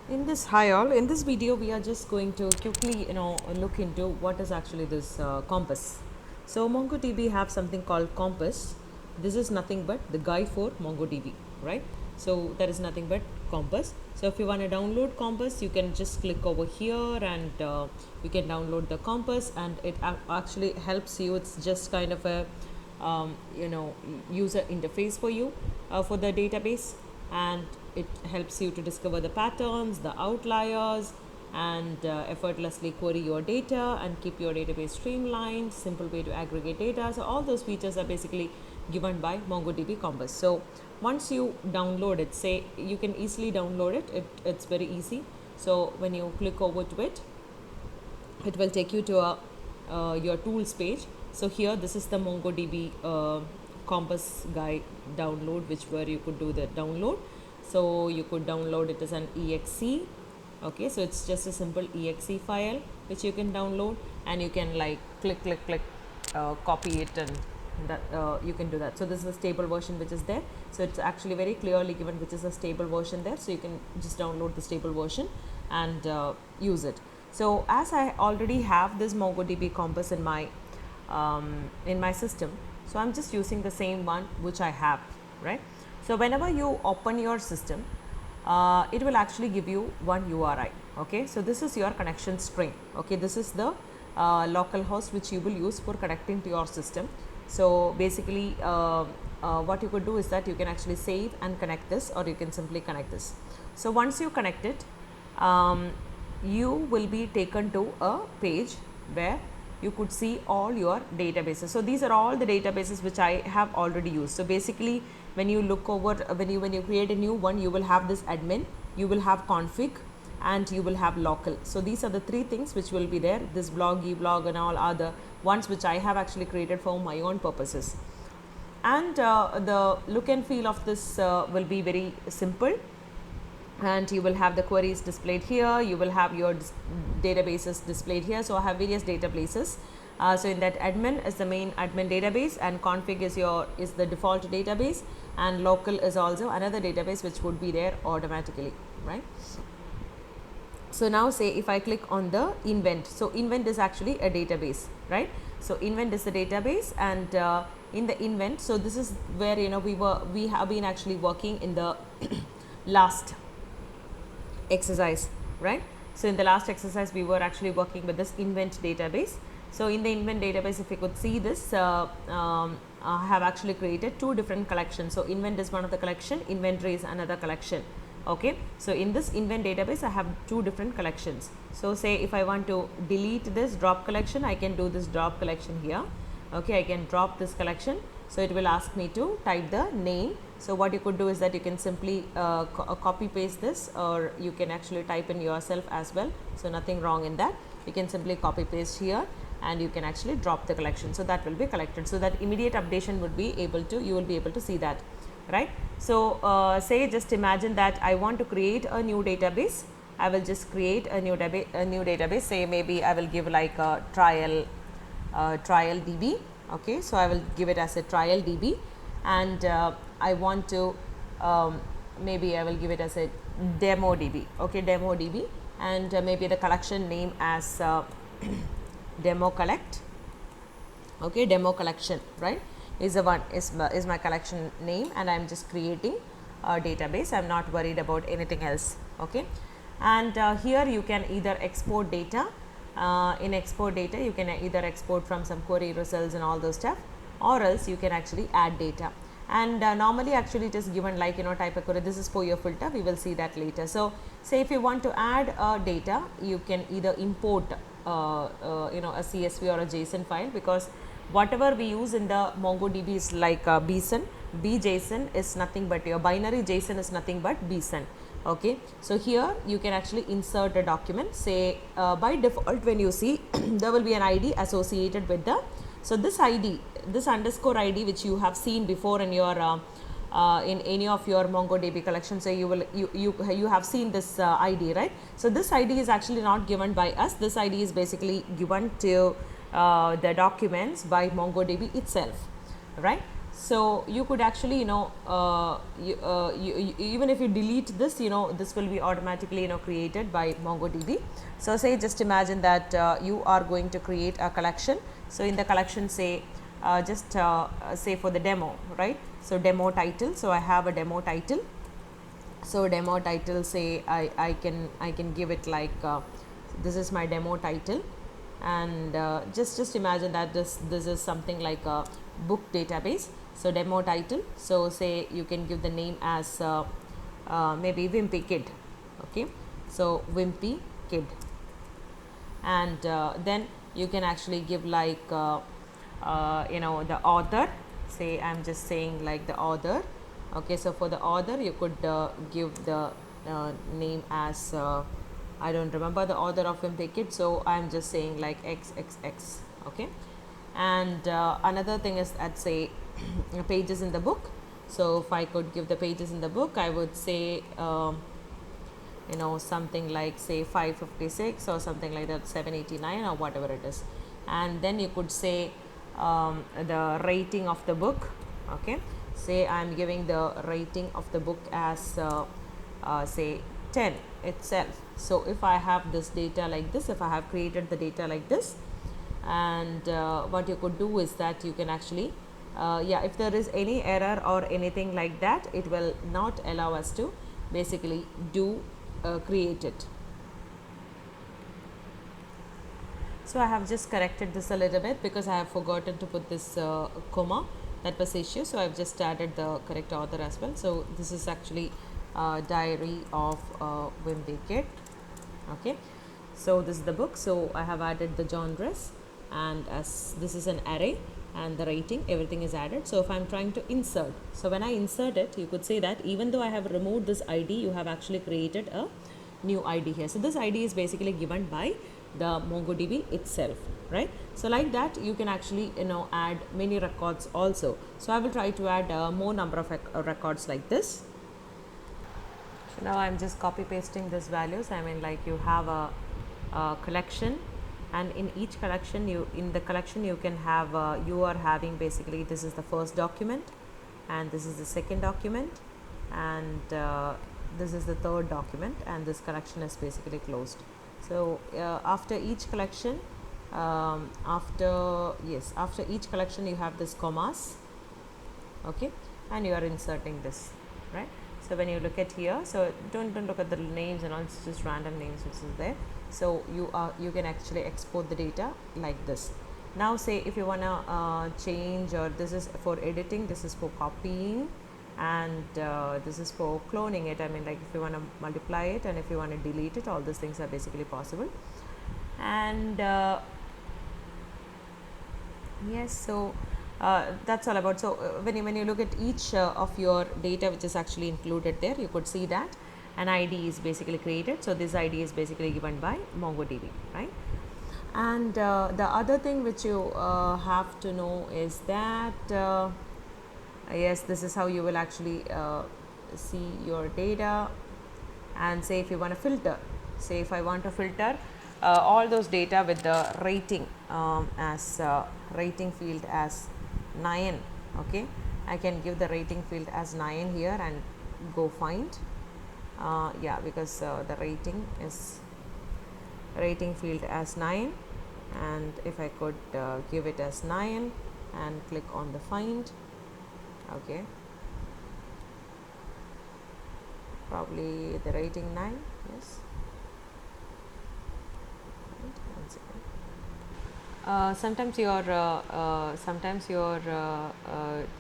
Hi all, in this video we are just going to quickly look into what is actually this Compass. So MongoDB have something called Compass. This is nothing but the guide for MongoDB, right? So that is nothing but Compass. So if you want to download Compass, you can just click over here and you can download the Compass, and it actually helps you. It's just kind of a user interface for you for the database, and it helps you to discover the patterns, the outliers, and effortlessly query your data and keep your database streamlined, simple way to aggregate data. So all those features are basically given by MongoDB Compass. So once you download it, say you can easily download it's very easy. So when you click over to it, it will take you to your tools page. So here this is the MongoDB Compass guide download, which where you could do the download. So you could download it as an exe. Okay, so it's just a simple exe file which you can download, and you can like click copy it, and that you can do that. So this is a stable version which is there, so it's actually very clearly given which is a stable version there, so you can just download the stable version and use it. So as I already have this MongoDB Compass in my system, so I'm just using the same one which I have, right? So whenever you open your system, it will actually give you one URI. Okay, so this is your connection string. Okay, this is the local host which you will use for connecting to your system. So basically what you could do is that you can actually save and connect this, or you can simply connect this. So once you connect it, you will be taken to a page where you could see all your databases. So these are all the databases which I have already used. So basically when you look over, when you create a new one, you will have this admin, you will have config, and you will have local. So these are the three things which will be there. This blog, eblog, and all other ones which I have actually created for my own purposes. And the look and feel of this will be very simple, and you will have the queries displayed here, you will have your databases displayed here. So I have various databases. So in that, admin is the main admin database, and config is the default database, and local is also another database which would be there automatically, right? So now say if I click on the invent, so invent is actually a database, right? So invent is the database, and in the invent, so this is where we have been actually working in the last exercise, right? So in the last exercise we were actually working with this invent database. So in the invent database, if you could see this, I have actually created two different collections. So invent is one of the collection, inventory is another collection. Okay, so in this invent database I have two different collections. So say if I want to delete this drop collection, I can do this drop collection here. Okay, I can drop this collection. So it will ask me to type the name. So what you could do is that you can simply copy paste this, or you can actually type in yourself as well. So nothing wrong in that. You can simply copy paste here, and you can actually drop the collection. So that will be collected. So that immediate updation would be able to, you will be able to see that, right? So say just imagine that I want to create a new database. I will just create a new database. Say maybe I will give like a trial DB. Okay, so I will give it as a trial DB, and I want to maybe I will give it as a demo DB. Okay, demo DB, and maybe the collection name as demo collect. Okay, demo collection, right, is my collection name, and I am just creating a database. I am not worried about anything else. Okay, and here you can either export data. In export data, you can either export from some query results and all those stuff, or else you can actually add data. And normally actually it is given like type a query. This is for your filter, we will see that later. So say if you want to add data, you can either import a CSV or a JSON file, because whatever we use in the MongoDB is like BJSON is nothing but your binary JSON is nothing but BSON. Okay, so here you can actually insert a document. Say by default when you see there will be an ID associated with the, so this ID, this underscore ID which you have seen before in your in any of your MongoDB collection. So you have seen this ID, right? So this ID is actually not given by us. This ID is basically given to the documents by MongoDB itself, right? So you could actually, even if you delete this, this will be automatically, created by MongoDB. So say, just imagine that you are going to create a collection. So in the collection, say, just say for the demo, right? So demo title. So I have a demo title. So demo title, say I can give it like this is my demo title, and just imagine that this is something like a book database. So demo title, so say you can give the name as maybe Wimpy Kid. Okay, so Wimpy Kid, and then you can actually give like the author. Say I'm just saying like the author. Okay, so for the author you could give the name as I don't remember the author of Wimpy Kid, so I'm just saying like XXX. Okay, and another thing is that, say, pages in the book. So if I could give the pages in the book, I would say something like, say, 556 or something like that, 789 or whatever it is. And then you could say the rating of the book. Okay, say I'm giving the rating of the book as say 10 itself. So if I have this data like this, if I have created the data like this, and what you could do is that you can actually if there is any error or anything like that, it will not allow us to basically do create it. So I have just corrected this a little bit because I have forgotten to put this comma. That was the issue. So I've just added the correct author as well. So this is actually Diary of Wimpy Kid. Okay, so this is the book. So I have added the genres, and as this is an array, and the rating, everything is added. So if I'm trying to insert, so when I insert it, you could say that even though I have removed this ID, you have actually created a new ID here. So this ID is basically given by the MongoDB itself, right? So like that you can actually add many records also. So I will try to add more number of records like this. So now I'm just copy pasting these values. I mean, like, you have a collection, and in each collection, you can have you are having basically, this is the first document, and this is the second document, and this is the third document, and this collection is basically closed. So after each collection, after each collection you have this commas. Okay, and you are inserting this, right? So when you look at here, so don't look at the names and all, it's just random names which is there. So you can actually export the data like this. Now say if you want to change, or this is for editing, this is for copying, and this is for cloning it. I mean, like, if you want to multiply it and if you want to delete it, all these things are basically possible. And yes, so that's all about. So when you look at each of your data which is actually included there, you could see that an ID is basically created. So this ID is basically given by MongoDB, right? And the other thing which you have to know is that yes, this is how you will actually see your data. And say if you want to filter, say if I want to filter all those data with the rating as rating field as 9. Okay, I can give the rating field as 9 here and go find. Yeah, because the rating is rating field as 9, and if I could give it as 9 and click on the find. Okay, probably the rating 9. Yes. Sometimes your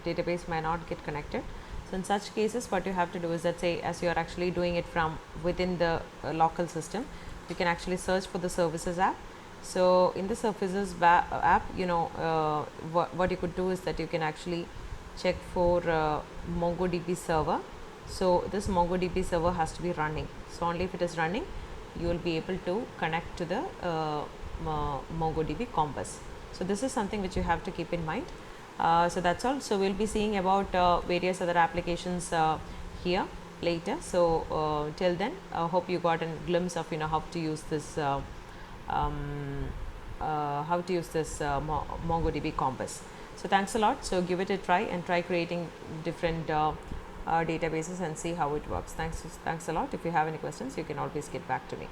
database may not get connected. So in such cases, what you have to do is that, say, as you are actually doing it from within the local system, you can actually search for the services app. So in the services app, what you could do is that you can actually check for MongoDB server. So this MongoDB server has to be running. So only if it is running, you will be able to connect to the MongoDB Compass. So this is something which you have to keep in mind. So that's all. So we'll be seeing about various other applications here later. So till then, I hope you got a glimpse of how to use this MongoDB Compass. So thanks a lot. So give it a try and try creating different databases and see how it works. Thanks a lot. If you have any questions, you can always get back to me.